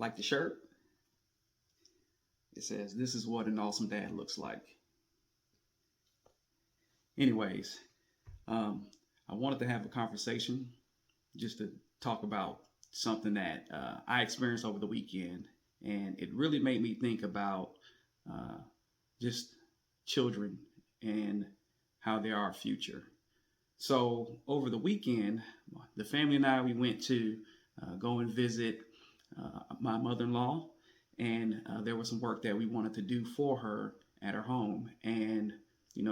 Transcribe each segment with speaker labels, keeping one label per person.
Speaker 1: Like the shirt? It says, "This is what an awesome dad looks like." Anyways, um, I wanted to have a conversation just to talk about something that I experienced over the weekend. And it really made me think about uh, just children and how they are our future. So over the weekend, the family and I, we went to go and visit my mother-in-law, and there was some work that we wanted to do for her at her home. And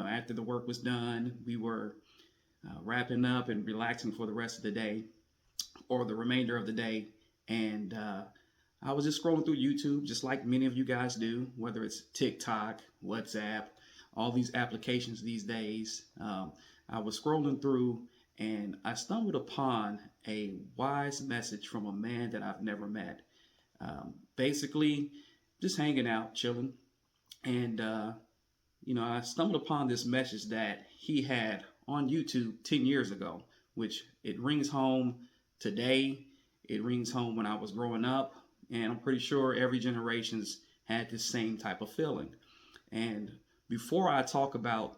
Speaker 1: after the work was done, we were wrapping up and relaxing for the rest of the day or the remainder of the day. And I was just scrolling through YouTube, just like many of you guys do, whether it's TikTok, WhatsApp, all these applications these days. I was scrolling through and I stumbled upon a wise message from a man that I've never met. Basically, just hanging out, chilling. And, I stumbled upon this message that he had on YouTube 10 years ago, which it rings home today. It rings home when I was growing up. And I'm pretty sure every generation's had the same type of feeling. And before I talk about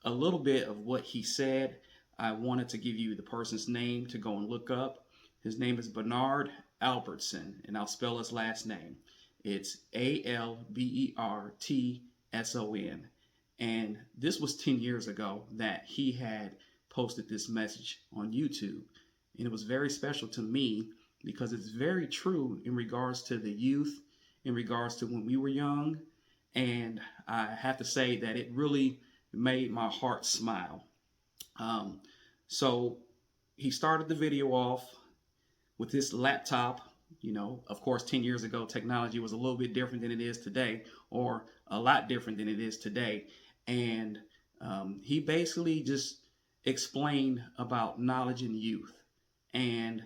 Speaker 1: a little bit of what he said, I wanted to give you the person's name to go and look up. His name is Bernard Albertson, and I'll spell his last name. It's Albertson. And this was 10 years ago that he had posted this message on YouTube. And it was very special to me because it's very true in regards to the youth, in regards to when we were young. And I have to say that it really made my heart smile. So he started the video off with this laptop. Of course, 10 years ago, technology was a little bit different than it is today, or a lot different than it is today. And he basically just explained about knowledge and youth and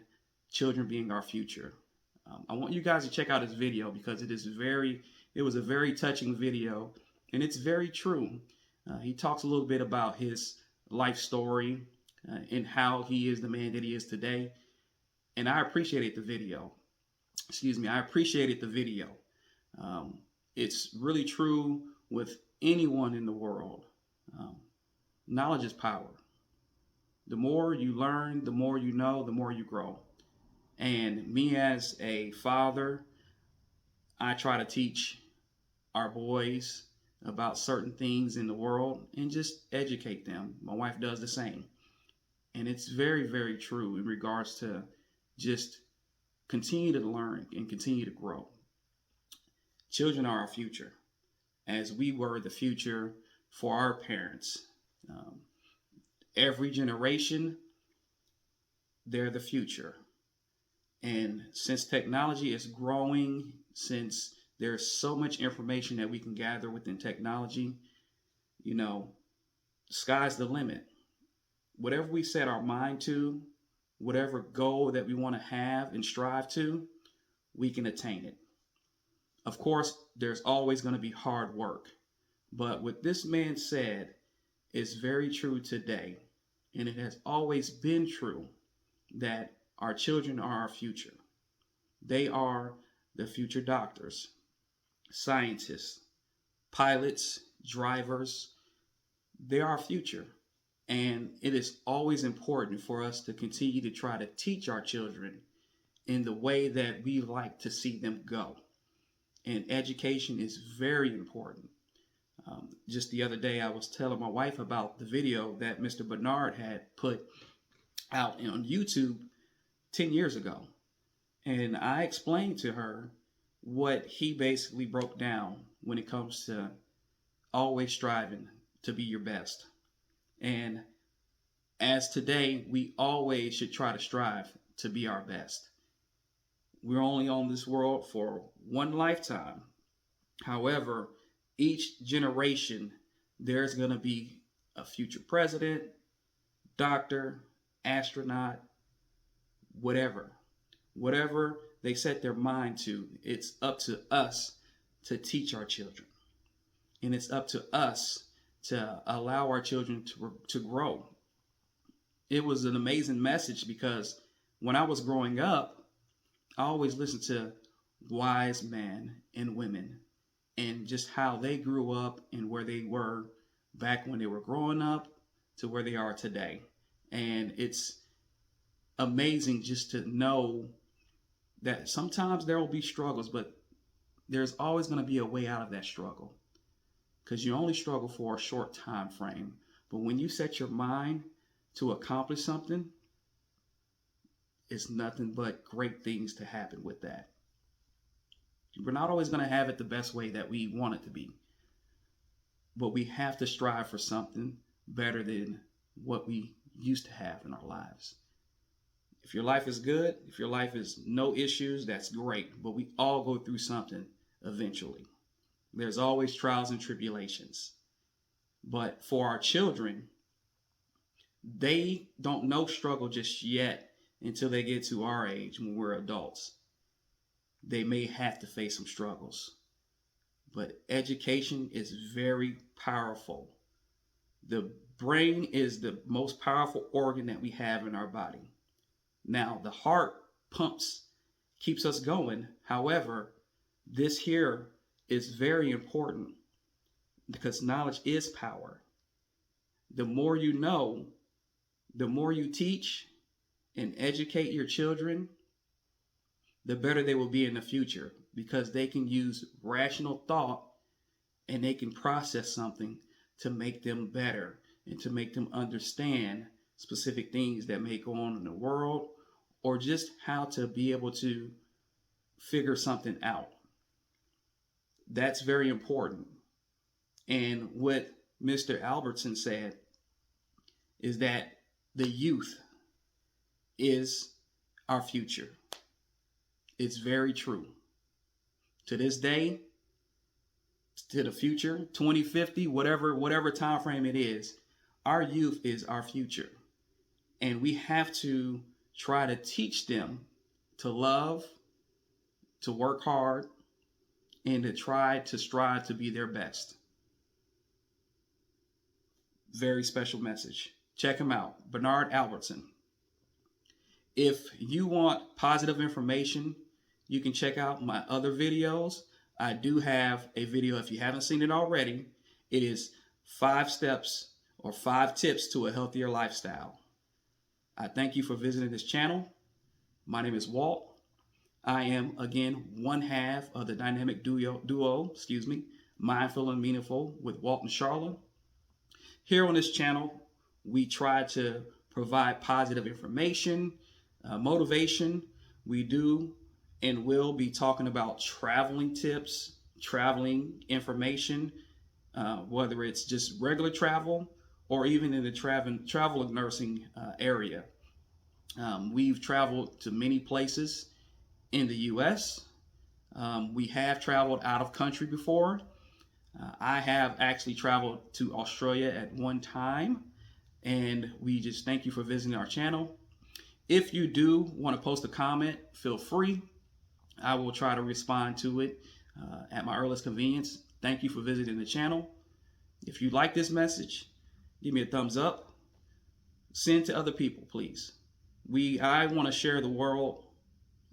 Speaker 1: children being our future. I want you guys to check out his video because it was a very touching video, and it's very true. He talks a little bit about his life story and how he is the man that he is today. And I appreciated the video. I appreciated the video. It's really true with anyone in the world. Knowledge is power. The more you learn, the more you know, the more you grow. And me as a father, I try to teach our boys about certain things in the world and just educate them. My wife does the same. And it's very, very true in regards to just continue to learn and continue to grow. Children are our future, as we were the future for our parents. Every generation, they're the future. And since technology is growing, since there's so much information that we can gather within technology, sky's the limit. Whatever we set our mind to, whatever goal that we want to have and strive to, we can attain it. Of course, there's always going to be hard work. But what this man said is very true today. And it has always been true that our children are our future. They are the future doctors, scientists, pilots, drivers. They are our future. And it is always important for us to continue to try to teach our children in the way that we like to see them go. And education is very important. Just the other day, I was telling my wife about the video that Mr. Bernard had put out on YouTube 10 years ago. And I explained to her what he basically broke down when it comes to always striving to be your best. And as today, we always should try to strive to be our best. We're only on this world for one lifetime. However, each generation, there's going to be a future president, doctor, astronaut, whatever. Whatever they set their mind to, it's up to us to teach our children. And it's up to us to allow our children to grow. It was an amazing message because when I was growing up, I always listened to wise men and women, and just how they grew up and where they were back when they were growing up to where they are today. And it's amazing just to know that sometimes there will be struggles, but there's always going to be a way out of that struggle, because you only struggle for a short time frame. But when you set your mind to accomplish something, it's nothing but great things to happen with that. We're not always going to have it the best way that we want it to be, but we have to strive for something better than what we used to have in our lives. If your life is good, if your life is no issues, that's great, but we all go through something eventually. There's always trials and tribulations. But for our children, they don't know struggle just yet until they get to our age when we're adults. They may have to face some struggles. But education is very powerful. The brain is the most powerful organ that we have in our body. Now, the heart pumps, keeps us going. However, this here is very important because knowledge is power. The more you know, the more you teach and educate your children, the better they will be in the future, because they can use rational thought and they can process something to make them better and to make them understand specific things that may go on in the world, or just how to be able to figure something out. That's very important. And what Mr. Albertson said is that the youth is our future. It's very true. To this day, to the future, 2050, whatever time frame it is, our youth is our future. And we have to try to teach them to love, to work hard, and to try to strive to be their best. Very special message. Check him out, Bernard Albertson. If you want positive information, you can check out my other videos. I do have a video, if you haven't seen it already. It is 5 steps or 5 tips to a healthier lifestyle. I thank you for visiting this channel. My name is Walt. I am, again, one half of the dynamic duo, Mindful and Meaningful with Walt and Charla. Here on this channel, we try to provide positive information, motivation. We do and will be talking about traveling tips, traveling information, whether it's just regular travel or even in the travel and nursing area. We've traveled to many places in the U.S. We have traveled out of country before. I have actually traveled to Australia at one time, and we just thank you for visiting our channel. If you do want to post a comment, feel free. I will try to respond to it at my earliest convenience. Thank you for visiting the channel. If you like this message, give me a thumbs up. Send to other people, please. I want to share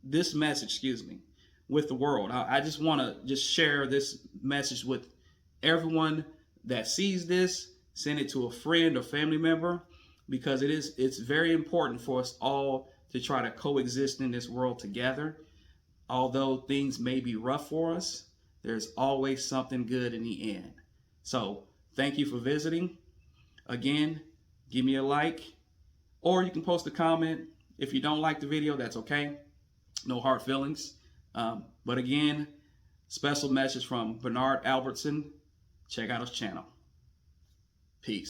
Speaker 1: this message, with the world. I just want to share this message with everyone that sees this. Send it to a friend or family member, because it's very important for us all to try to coexist in this world together. Although things may be rough for us, there's always something good in the end. So thank you for visiting. Again, give me a like, or you can post a comment. If you don't like the video, that's okay. No hard feelings. But again, special message from Bernard Albertson. Check out his channel. Peace.